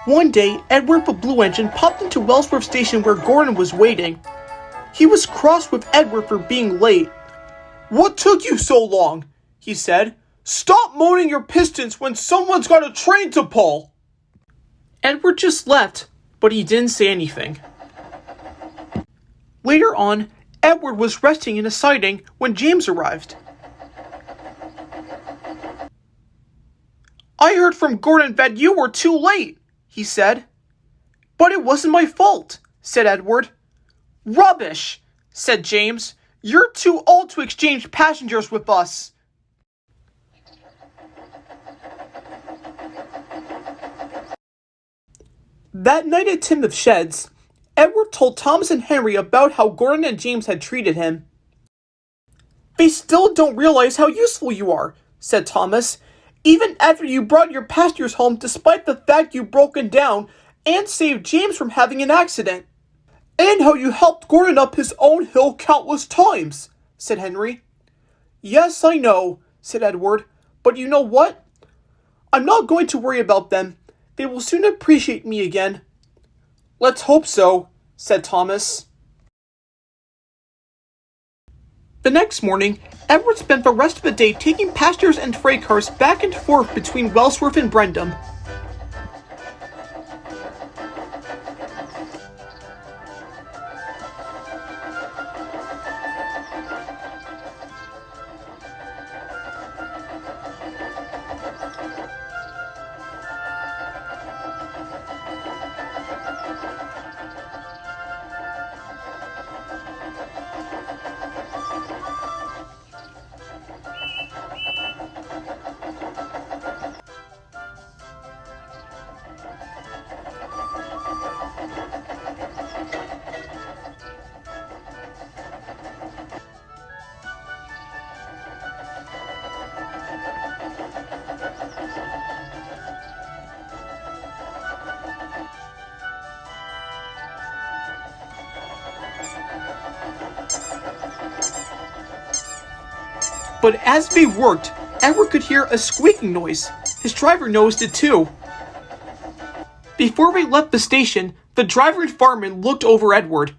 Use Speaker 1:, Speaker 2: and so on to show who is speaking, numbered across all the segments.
Speaker 1: One day, Edward the Blue Engine popped into Wellsworth Station where Gordon was waiting. He was cross with Edward for being late. "What took you so long?" he said. "Stop moaning your pistons when someone's got a train to pull!" Edward just left, but he didn't say anything. Later on, Edward was resting in a siding when James arrived. "I heard from Gordon that you were too late," he said. "But it wasn't my fault," said Edward. "Rubbish," said James. "You're too old to exchange passengers with us." That night at Timothy Sheds, Edward told Thomas and Henry about how Gordon and James had treated him. "They still don't realize how useful you are," said Thomas, "even after you brought your passengers home despite the fact you've broken down and saved James from having an accident." "And how you helped Gordon up his own hill countless times," said Henry. "Yes, I know," said Edward, "but you know what? I'm not going to worry about them. They will soon appreciate me again." "Let's hope so," said Thomas. The next morning, Edward spent the rest of the day taking passengers and freight cars back and forth between Wellsworth and Brendam. But as they worked, Edward could hear a squeaking noise. His driver noticed it too. Before they left the station, the driver and fireman looked over Edward.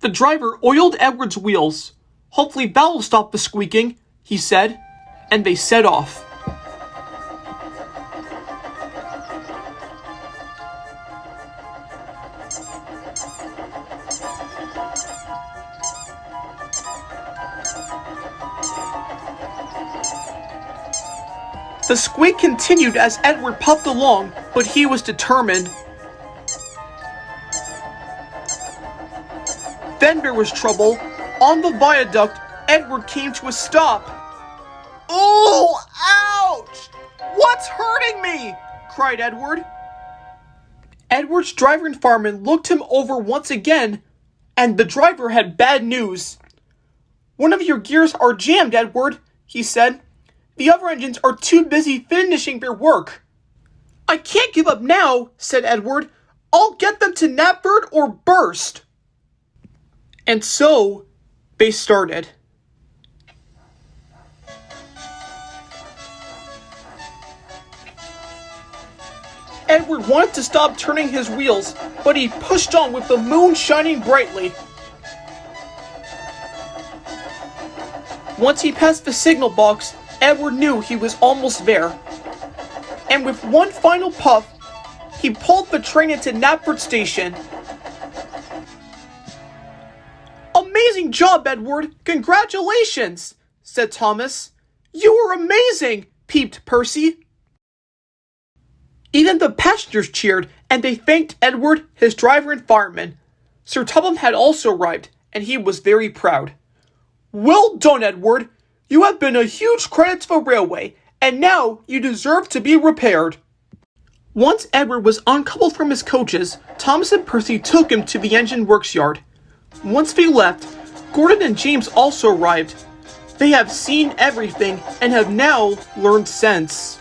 Speaker 1: The driver oiled Edward's wheels. "Hopefully that'll stop the squeaking," he said, and they set off. The squeak continued as Edward puffed along, but he was determined. Then there was trouble. On the viaduct, Edward came to a stop. "Oh, ouch! What's hurting me?" cried Edward. Edward's driver and fireman looked him over once again, and the driver had bad news. "One of your gears are jammed, Edward," he said. "The other engines are too busy finishing their work." "I can't give up now," said Edward. "I'll get them to Knapford or burst." And so, they started. Edward wanted to stop turning his wheels, but he pushed on with the moon shining brightly. Once he passed the signal box, Edward knew he was almost there. And with one final puff, he pulled the train into Knapford Station. "Amazing job, Edward! Congratulations!" said Thomas. "You were amazing!" peeped Percy. Even the passengers cheered, and they thanked Edward, his driver, and fireman. Sir Topham had also arrived, and he was very proud. "Well done, Edward! You have been a huge credit to the railway, and now you deserve to be repaired." Once Edward was uncoupled from his coaches, Thomas and Percy took him to the engine works yard. Once they left, Gordon and James also arrived. They have seen everything and have now learned sense.